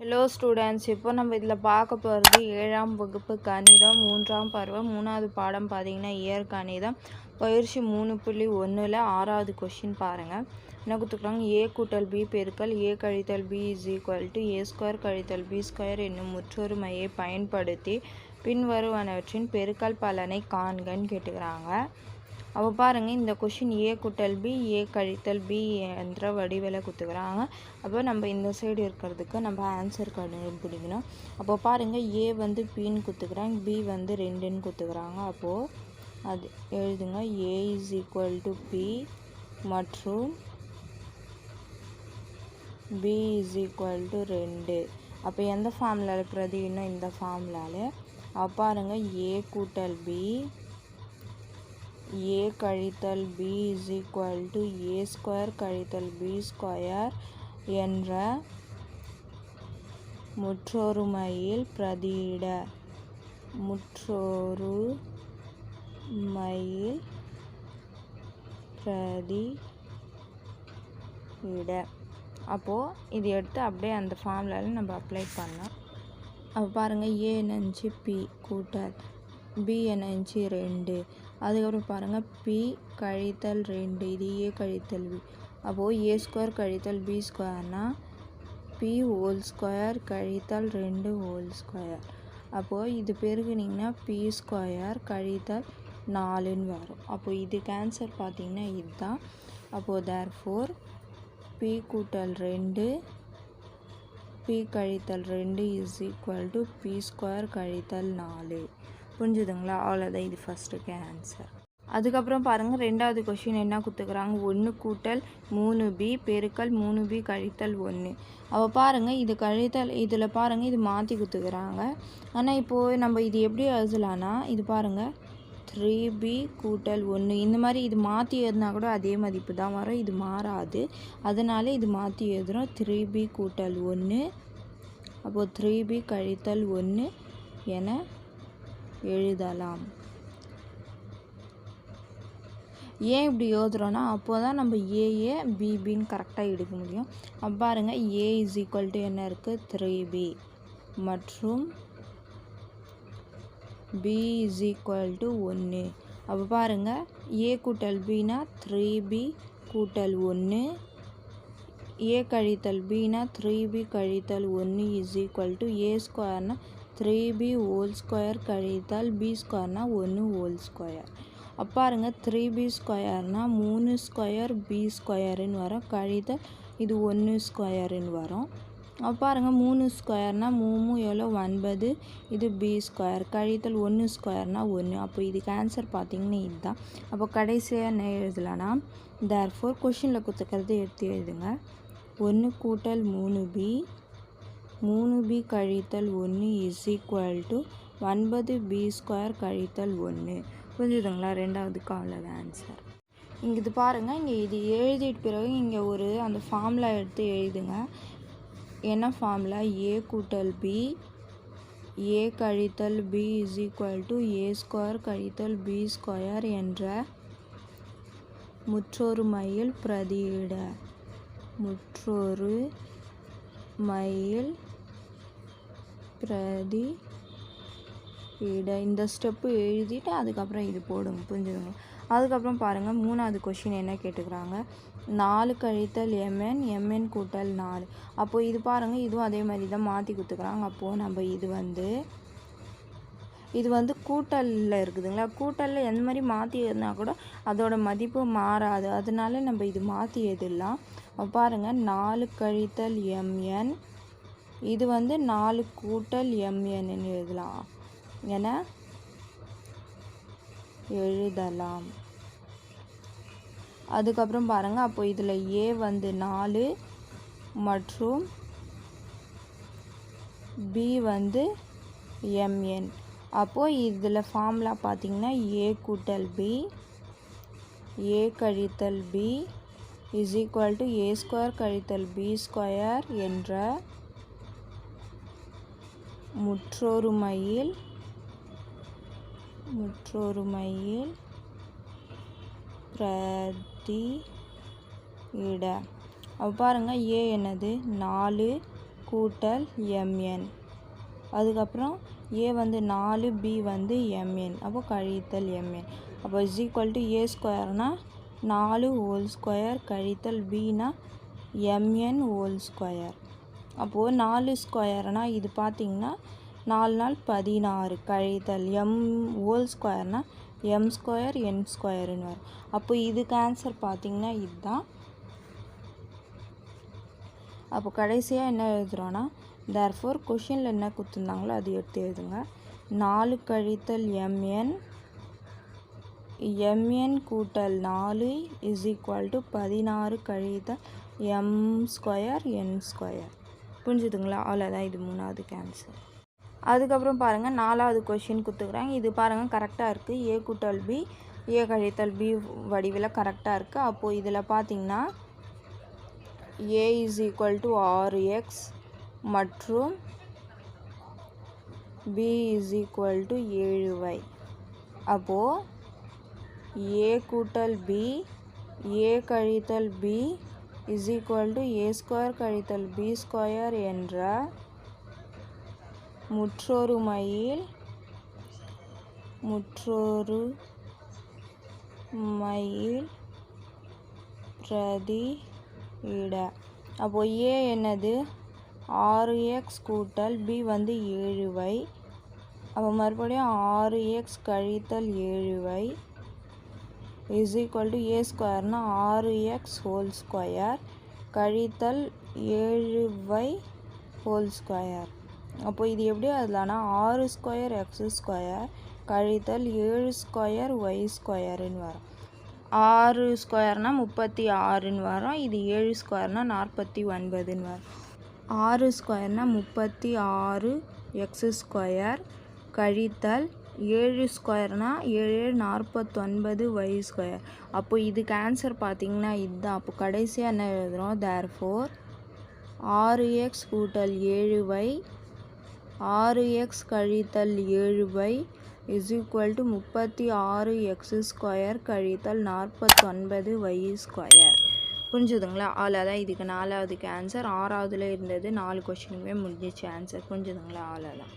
Hello students, இப்போ நம்ம இதில் பார்க்க போகிறது 7ஆம் வகுப்பு கணிதம் 3ஆம் பருவம் 3வது பாடம் பார்த்தீங்கன்னா இயற்கணிதம் பயிற்சி 3.1ல் 6வது கொஷின் பாருங்கள். என்ன கொடுத்துருக்காங்க? ஏ கூட்டல் பி பெருக்கல் ஏ கழித்தல் பி ஏ ஸ்கொயர் கழித்தல் பி ஸ்கொயர் என்னும் முற்றொருமையை பயன்படுத்தி பின்வருவனவற்றின் பெருக்கல் பலனை காண்கன்னு கேட்டுக்கிறாங்க. அப்போ பாருங்கள், இந்த கொஷின் ஏ கூட்டல் பி ஏ கழித்தல் பி என்ற வடிவில் கொடுத்துக்கிறாங்க. அப்போ நம்ம இந்த சைடு இருக்கிறதுக்கு நம்ம ஆன்சர் கண்டுபிடிக்கணும். அப்போ பாருங்கள், ஏ வந்து பின்னு கொடுத்துக்கிறாங்க, பி வந்து 2ன்னு கொடுத்துக்கிறாங்க. அப்போது அது எழுதுங்க. ஏ இஸ் ஈக்குவல் டு பி மற்றும் பி இஸ் ஈக்குவல் டு 2. அப்போ எந்த ஃபார்மில் இருக்கிறது? இன்னும் இந்த ஃபார்முலாவில். அப்போ பாருங்கள், ஏ கூட்டல் பி ஏ கழித்தல் B is equal to A square கழித்தல் பி ஸ்கொயர் என்ற முற்றொருமையில் பிரதியிட. முற்றொருமையில் பிரதியிட. அப்போது இது எடுத்து அப்படியே அந்த ஃபார்முலாவில் நம்ம அப்ளை பண்ணலாம். அப்போ பாருங்கள், ஏ என்னச்சு பி கூட்டல் பி என்னச்சு 2. அதுக்கப்புறம் பாருங்கள், பி கழித்தல் 2 இது ஏ கழித்தல் பி. அப்போது ஏ ஸ்கொயர் கழித்தல் பி ஸ்கொயர்னால் பி ஹோல் ஸ்கொயர் கழித்தல் 2 ஹோல் ஸ்கொயர். அப்போது இது பெருகுனிங்கன்னா பி ஸ்கொயர் கழித்தல் 4ன்னு வரும். அப்போது இதுக்கு ஆன்சர் பார்த்திங்கன்னா இதுதான். அப்போது தேர்ஃபோர் பி கூட்டல் 2 பி கழித்தல் 2 is equal to B square கழித்தல் 4. புரிஞ்சுதுங்களா? அவ்வளோதான், இது ஃபஸ்ட்டுக்கு ஆன்சர். அதுக்கப்புறம் பாருங்கள், 2வது கொஷின் என்ன கொடுத்துக்கிறாங்க? 1 கூட்டல் 3b பெருக்கல் 3b கழித்தல் 1. அப்போ பாருங்கள், இது கழித்தல் இதில் பாருங்கள், இது மாற்றி கொடுத்துக்கிறாங்க. ஆனால் இப்போது நம்ம இது எப்படி எழுதலான்னா, இது பாருங்கள் 3b கூட்டல் 1 இந்த மாதிரி இது மாற்றி எழுதினா கூட அதே மதிப்பு தான் வரும், இது மாறாது. அதனால இது மாற்றி எழுதுகிறோம் 3b கூட்டல் 1. அப்போது 3b கழித்தல் 1 என எழுதலாம். ஏன் இப்படி எழுதுறோன்னா, அப்போ தான் நம்ம ஏஏ பிபின்னு கரெக்டாக எடுக்க முடியும். அப்போ பாருங்கள், ஏ இஸ் ஈக்குவல் டு என்ன இருக்குது? 3b மற்றும் பி இஸ் ஈக்குவல் டு 1. அப்போ பாருங்கள், ஏ கூட்டல் பினா 3b கூட்டல் 1, ஏ கழித்தல் பினா 3b கழித்தல் 1 இஸ் ஈக்குவல் டு ஏ ஸ்கொயர்னா 3b ஹோல் ஸ்கொயர் கழித்தல் பி ஸ்கொயர்னா 1 ஹோல் ஸ்கொயர். அப்போ பாருங்கள், 3b ஸ்கொயர்னால் 3 ஸ்கொயர் பி ஸ்கொயருன்னு வரும், கழித்தல் இது 1 ஸ்கொயருன்னு வரும். அப்போ பாருங்கள், 3 ஸ்கொயர்னால் 3 எவ்வளோ 9, இது பி ஸ்கொயர் கழித்தல் 1 ஸ்கொயர்னால் 1. அப்போ இதுக்கு ஆன்சர் பார்த்திங்கன்னா இதுதான். அப்போ கடைசியாக என்ன எழுதலான்னா, தேர்ஃபோர் கொஷினில் கொடுத்துக்கிறது எடுத்து எழுதுங்க. 1 கூட்டல் 3b 3b கழித்தல் 1 is equal to 9b square கழித்தல் 1. புரிஞ்சுதுங்களா? 2வதுக்கு அவ்வளோதான் ஆன்சர். இங்கே இது பாருங்கள், இங்கே இது எழுதிட்டு பிறகு இங்கே ஒரு அந்த ஃபார்முலா எடுத்து எழுதுங்க. என்ன ஃபார்முலா? ஏ கூட்டல் பி ஏ கழித்தல் B is equal to A square கழித்தல் பி ஸ்கொயர் என்ற முற்றொருமையில் பிரதியிட. முற்றொருமையில் பிரதியிட. இந்த ஸ்டெப்பு எழுதிட்டு அதுக்கப்புறம் இது போடுங்க. புரிஞ்சுதுங்க? அதுக்கப்புறம் பாருங்கள், 3வது கொஷின் என்ன கேட்டுக்கிறாங்க? 4 கழித்தல் mn கூட்டல் 4. அப்போது இது பாருங்கள், இதுவும் அதே மாதிரி தான் மாற்றி கொடுத்துக்கிறாங்க. அப்போது நம்ம இது வந்து கூட்டலில் இருக்குதுங்களா? கூட்டலில் எந்த மாதிரி மாற்றி எழுதினா கூட அதோட மதிப்பு மாறாது. அதனால நம்ம இது மாற்றி எழுதலாம். பாருங்கள், 4 கழித்தல் mn இது வந்து 4 கூட்டல் mnன்னு எழுதலாம் என எழுதலாம். அதுக்கப்புறம் பாருங்கள், அப்போ இதில் ஏ வந்து 4 மற்றும் பி வந்து mn. அப்போது இதில் ஃபார்முலா பார்த்திங்கன்னா ஏ கூட்டல் பி ஏ கழித்தல் B is equal to A square கழித்தல் பி ஸ்கொயர் என்ற முற்றொருமையில் பிரதியிட. அப்போ பாருங்கள், ஏ என்னது 4 கூட்டல் mn. அதுக்கப்புறம் a வந்து 4 b வந்து mn. அப்போ கழித்தல் mn. அப்போ is equal to a ஸ்கொயர்னா 4 whole square கழித்தல் bனா mn ஹோல் ஸ்கொயர். அப்போது 4 ஸ்கொயர்னால் இது பார்த்திங்கன்னா 4 நாள் 16 கழித்தல் m ஹோல் ஸ்கொயர்னால் m ஸ்கொயர் n ஸ்கொயருன்னு வரும். அப்போ இதுக்கு ஆன்சர் பார்த்திங்கன்னா இதுதான். அப்போ கடைசியாக என்ன எழுதுகிறோன்னா தேர்ஃபோர் கொஷினில் என்ன கொடுத்துருந்தாங்களோ அது எடுத்து எழுதுங்க. 4 கழித்தல் mn கூட்டல் 4 இஸ் ஈக்குவல் டு 16 கழித்தல் m ஸ்கொயர் n ஸ்கொயர். புரிஞ்சுதுங்களா? அவ்வளோதான், இது 3வது ஆன்சர். அதுக்கப்புறம் பாருங்கள் 4வது கொஷின் கொடுத்துக்குறாங்க. இது பாருங்கள் கரெக்டாக இருக்குது. a கூட்டல் b a கழித்தல் b வடிவில் கரெக்டாக இருக்குது. அப்போது இதில் பார்த்திங்கன்னா a is equal to 6x மற்றும் b is equal to 7y. அப்போது a கூட்டல் b a கழித்தல் b is equal to a square கழித்தல் b ஸ்கொயர் என்ற முற்றொருமையில் பிரதியிட. அப்போது a என்னது 6x கூட்டல் b வந்து 7y. அப்போ மறுபடியும் 6x கழித்தல் 7y is equal to a ஸ்கொயர்னா 6x whole square கழித்தல் 7y ஹோல் ஸ்கொயர். அப்போது இது எப்படி அதுலானா 6 ஸ்கொயர் எக்ஸ் ஸ்கொயர் கழித்தல் 7 ஸ்கொயர் ஒய் ஸ்கொயருன்னு வரும். 6 ஸ்கொயர்னால் 36ன்னு வரும். இது 7 ஸ்கொயர்னால் 49ன்னு வரும். 6 ஸ்கொயர்னால் 36 எக்ஸ் ஸ்கொயர் கழித்தல் 7 ஸ்கொயர்னால் 7 49 ஒய் ஸ்கொயர். அப்போது இதுக்கு ஆன்சர் பார்த்திங்கன்னா இதுதான். அப்போ கடைசியாக என்ன எழுதுகிறோம்? தேர்ஃபோர் 6x கூட்டல் 7y 6x கழித்தல் 7y is equal to 36 X square கழித்தல் 49 ஒய் ஸ்கொயர். புரிஞ்சுதுங்களா? அவ்வளோதான், இதுக்கு 4வதுக்கு ஆன்சர். 6வதுல இருந்தது 4 கொஷினுமே முடிஞ்சிச்சு ஆன்சர். புரிஞ்சுதுங்களா? அவ்வளோதான்.